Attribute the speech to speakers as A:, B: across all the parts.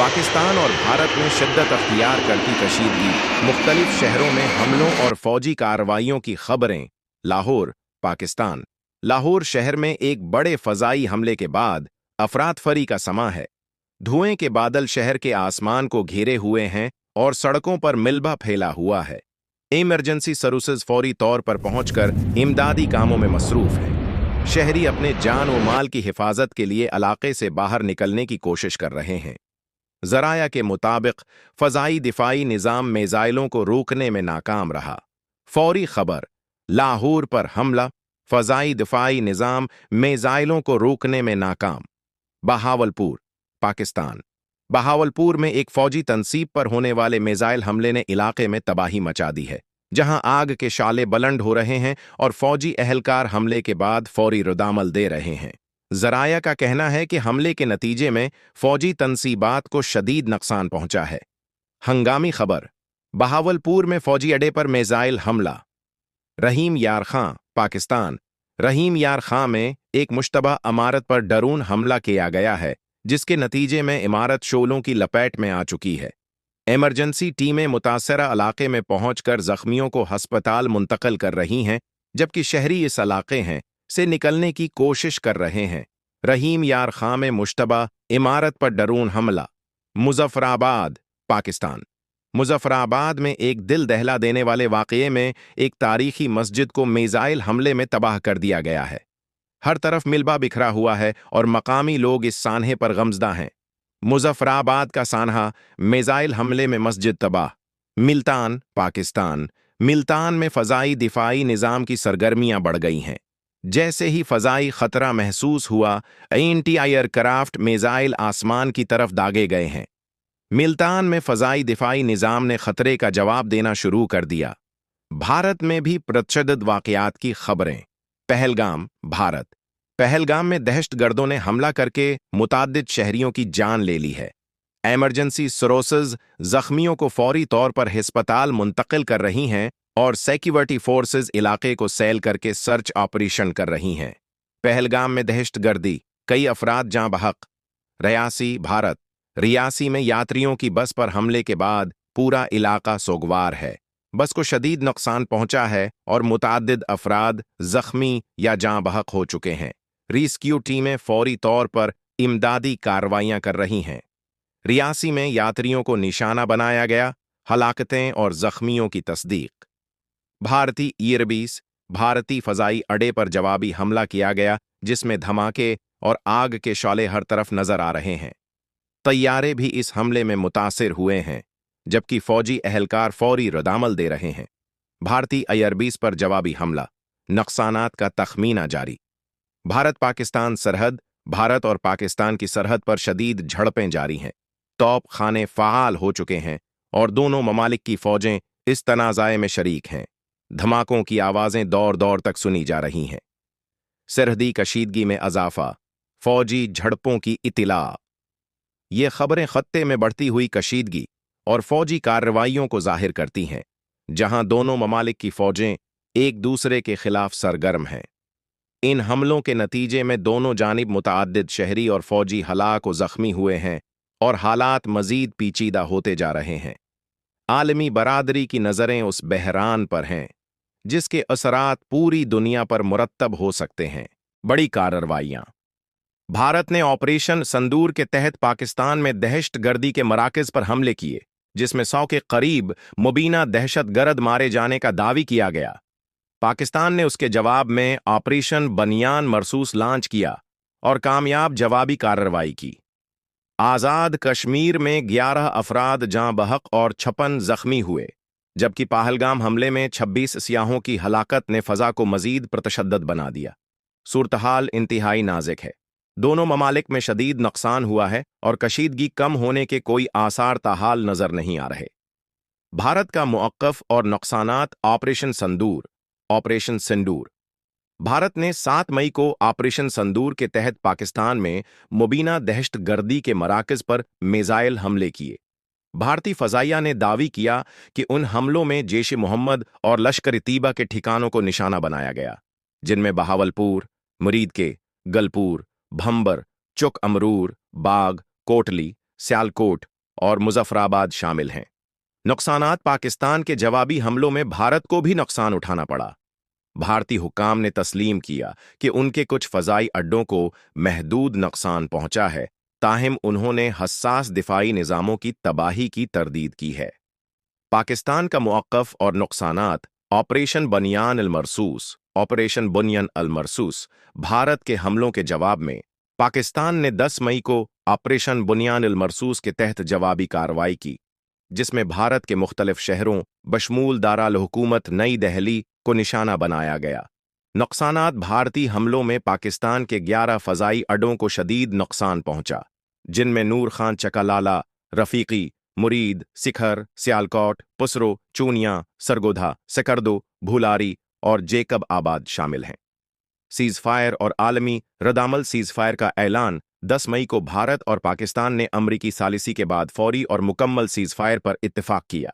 A: पाकिस्तान और भारत में शिद्दत अख्तियार करती कशीदगी, मुख्तलिफ शहरों में हमलों और फौजी कार्रवाइयों की खबरें। लाहौर, पाकिस्तान। लाहौर शहर में एक बड़े फजाई हमले के बाद अफरातफरी का समा है। धुएं के बादल शहर के आसमान को घेरे हुए हैं और सड़कों पर मिलबा फैला हुआ है। इमरजेंसी सर्विसेज फौरी तौर पर पहुंचकर इमदादी कामों में मसरूफ हैं। शहरी अपने जान व माल की हिफाजत के लिए इलाके से बाहर निकलने की कोशिश कर रहे हैं। ज़राया के मुताबिक फ़ज़ाई दिफ़ाई निज़ाम मिज़ाइलों को रोकने में नाकाम रहा। फौरी खबर, लाहौर पर हमला, फ़ज़ाई दिफ़ाई निज़ाम मिज़ाइलों को रोकने में नाकाम। बहावलपुर, पाकिस्तान। बहावलपुर में एक फ़ौजी तनसीब पर होने वाले मिज़ाइल हमले ने इलाके में तबाही मचा दी है, जहां आग के शाले बुलंद हो रहे हैं और फ़ौजी अहलकार हमले के बाद फौरी रद्दअमल दे रहे हैं। ज़राया का कहना है कि हमले के नतीजे में फौजी तनसीबात को शदीद नुकसान पहुंचा है। हंगामी खबर, बहावलपुर में फौजी अड्डे पर मिज़ाइल हमला। रहीम यार खां, पाकिस्तान। रहीम यार खां में एक मुश्तबा इमारत पर ड्रोन हमला किया गया है, जिसके नतीजे में इमारत शोलों की लपेट में आ चुकी है। इमरजेंसी टीमें मुतासरा इलाके में पहुंचकर जख्मियों को हस्पताल मुंतकिल कर रही हैं, जबकि शहरी इस इलाके से निकलने की कोशिश कर रहे हैं। रहीम यार खां में मुश्तबा इमारत पर ड्रोन हमला। मुजफ्फराबाद, पाकिस्तान। मुजफ्फराबाद में एक दिल दहला देने वाले वाक़ये में एक तारीखी मस्जिद को मिज़ाइल हमले में तबाह कर दिया गया है। हर तरफ मिलबा बिखरा हुआ है और मकामी लोग इस सान्हे पर गमज़दा हैं। मुजफ्फराबाद का सान्हा, मिज़ाइल हमले में मस्जिद तबाह। मुल्तान, पाकिस्तान। मुल्तान में फ़ज़ाई दिफ़ाई निज़ाम की सरगर्मियां बढ़ गई हैं। जैसे ही फ़ज़ाई ख़तरा महसूस हुआ, एंटी एयरक्राफ्ट मिज़ाइल आसमान की तरफ दागे गए हैं। मुल्तान में फ़ज़ाई दिफ़ाई निज़ाम ने ख़तरे का जवाब देना शुरू कर दिया। भारत में भी प्रचलित वाक़यात की खबरें। पहलगाम, भारत। पहलगाम में दहशतगर्दों ने हमला करके मुताद्दिद शहरियों की जान ले ली है। इमरजेंसी सर्विसेज जख्मियों को फौरी तौर पर अस्पताल मुंतकिल कर रही हैं और सिक्योरिटी फोर्सेज इलाके को सैल करके सर्च ऑपरेशन कर रही हैं। पहलगाम में दहशतगर्दी, कई अफराद जाँ बहक। रियासी, भारत। रियासी में यात्रियों की बस पर हमले के बाद पूरा इलाका सोगवार है। बस को शदीद नुकसान पहुंचा है और मुताद्दिद अफराद जख्मी या जाँ बहक हो चुके हैं। रेस्क्यू टीमें फौरी तौर पर इमदादी कार्रवाइयां कर रही हैं। रियासी में यात्रियों को निशाना बनाया गया, हलाकतें और जख्मियों की तस्दीक। भारतीय एयरबेस, भारतीय फ़ज़ाई अड्डे पर जवाबी हमला किया गया, जिसमें धमाके और आग के शौले हर तरफ नजर आ रहे हैं। तैयारे भी इस हमले में मुतासिर हुए हैं, जबकि फौजी अहलकार फौरी रद्दअमल दे रहे हैं। भारतीय एयरबेस पर जवाबी हमला, नुकसानात का तखमीना जारी। भारत पाकिस्तान सरहद, भारत और पाकिस्तान की सरहद पर शदीद झड़पें जारी हैं। तोप खाने फ़ाल हो चुके हैं और दोनों ममालिक की फ़ौजें इस तनाज़ाए में शरीक हैं। धमाकों की आवाज़ें दौर दौर तक सुनी जा रही हैं। सरहदी कशीदगी में अज़ाफ़ा, फ़ौजी झड़पों की इत्तला। ये खबरें खत्ते में बढ़ती हुई कशीदगी और फौजी कार्रवाइयों को जाहिर करती हैं, जहां दोनों ममालिक की फौजें एक दूसरे के खिलाफ सरगर्म हैं। इन हमलों के नतीजे में दोनों जानिब मुतअद्दिद शहरी और फौजी हलाक व जख्मी हुए हैं और हालात मजीद पेचीदा होते जा रहे हैं। आलमी बरादरी की नज़रें उस बहरान पर हैं, जिसके असरात पूरी दुनिया पर मुरत्तब हो सकते हैं। बड़ी कार्रवाइयाँ। भारत ने ऑपरेशन संदूर के तहत पाकिस्तान में दहशतगर्दी के मराकज़ पर हमले किए, जिसमें 100 के करीब मुबीना दहशतगर्द मारे जाने का दावी किया गया। पाकिस्तान ने उसके जवाब में ऑपरेशन बनियान मरसूस लॉन्च किया और कामयाब जवाबी कार्रवाई की। आज़ाद कश्मीर में 11 अफराद जाँ बहक और 56 जख्मी हुए, जबकि पहलगाम हमले में 26 सियाहों की हलाकत ने फ़ज़ा को मज़ीद प्रतशद्दद बना दिया। सूरतहाल इंतहाई नाज़ुक है। दोनों ममालिक में शदीद नुकसान हुआ है और कशीदगी कम होने के कोई आसार ताहाल नजर नहीं आ रहे। भारत का मुअक्कफ और नुकसानात ऑपरेशन संदूर, ऑपरेशन सिंदूर। भारत ने 7 मई को ऑपरेशन संदूर के तहत पाकिस्तान में मुबीना दहशतगर्दी के मराकज़ पर मिज़ाइल हमले किए। भारतीय फ़ज़ाइया ने दावी किया कि उन हमलों में जैश मोहम्मद और लश्कर-ए-तैयबा के ठिकानों को निशाना बनाया गया, जिनमें बहावलपुर, मुरीद के, गलपुर, भंबर, चुक अमरूर, बाग, कोटली, सियालकोट और मुजफ्फराबाद शामिल हैं। नुकसानात पाकिस्तान के जवाबी हमलों में भारत को भी नुकसान उठाना पड़ा। भारतीय हुक्काम ने तस्लीम किया कि उनके कुछ फ़ज़ाई अड्डों को महदूद नुकसान पहुंचा है, ताहिम उन्होंने हस्सास दिफाई निज़ामों की तबाही की तरदीद की है। पाकिस्तान का मुअक्क़फ़ और नुकसानात ऑपरेशन बुनियान अल मरसूस भारत के हमलों के जवाब में पाकिस्तान ने 10 मई को ऑपरेशन बुनियान अल मरसूस के तहत जवाबी कार्रवाई की, जिसमें भारत के मुख्तलिफ शहरों बशमूल दारुल हुकूमत नई दिल्ली को निशाना बनाया गया। नुकसानात भारतीय हमलों में पाकिस्तान के 11 फ़ज़ाई अड्डों को शदीद नुकसान पहुंचा, जिनमें नूर खान चकालाला, रफ़ीकी, मुरीद, सिखर, सियालकोट, पुसरो, चूनिया, सरगोधा, सकरदो, भूलारी और जेकब आबाद शामिल हैं। सीज़फायर और आलमी रद्दअमल सीज़फायर का ऐलान 10 मई को भारत और पाकिस्तान ने अमरीकी सालिसी के बाद फौरी और मुकम्मल सीज़फायर पर इत्तेफाक किया।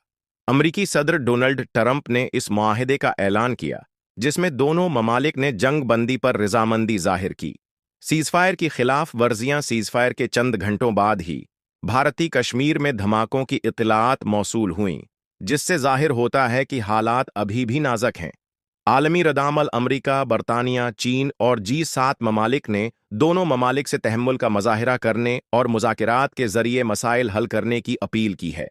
A: अमरीकी सदर डोनाल्ड ट्रंप ने इस मुआहदे का ऐलान किया, जिसमें दोनों ममालिक ने जंग बंदी पर रज़ामंदी ज़ाहिर की। सीज़फायर की खिलाफ वर्जियां सीज़फायर के चंद घंटों बाद ही भारतीय कश्मीर में धमाकों की इत्तलाआत मौसूल हुईं, जिससे ज़ाहिर होता है कि हालात अभी भी नाज़ुक हैं। आलमी रद्दअमल अमरीका, बरतानिया, चीन और G7 ममालिक ने दोनों ममालिक से तहम्मुल का मुज़ाहिरा करने और मुज़ाकरात के ज़रिए मसाइल हल करने की अपील की है।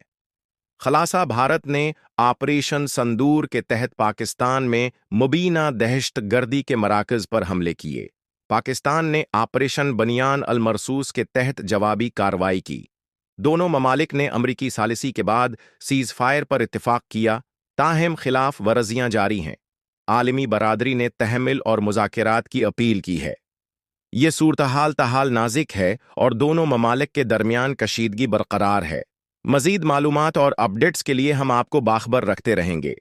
A: खलासा भारत ने ऑपरेशन संदूर के तहत पाकिस्तान में मुबीना दहशत गर्दी के मराकज़ पर हमले किए। पाकिस्तान ने ऑपरेशन बनियान अल मरसूस के तहत जवाबी कार्रवाई की। दोनों ममालिक ने अमरीकी सालिसी के बाद सीज़फायर पर इत्तेफाक किया, ताहम खिलाफ वर्जियां जारी हैं। आलमी बरादरी ने तहम्मुल और मुज़ाकरात की अपील की है। ये सूरतहाल तहाल नाज़ुक है और दोनों ममालिक के दरमियान कशीदगी बरकरार है। मज़ीद मालूमात और अपडेट्स के लिए हम आपको बाखबर रखते रहेंगे।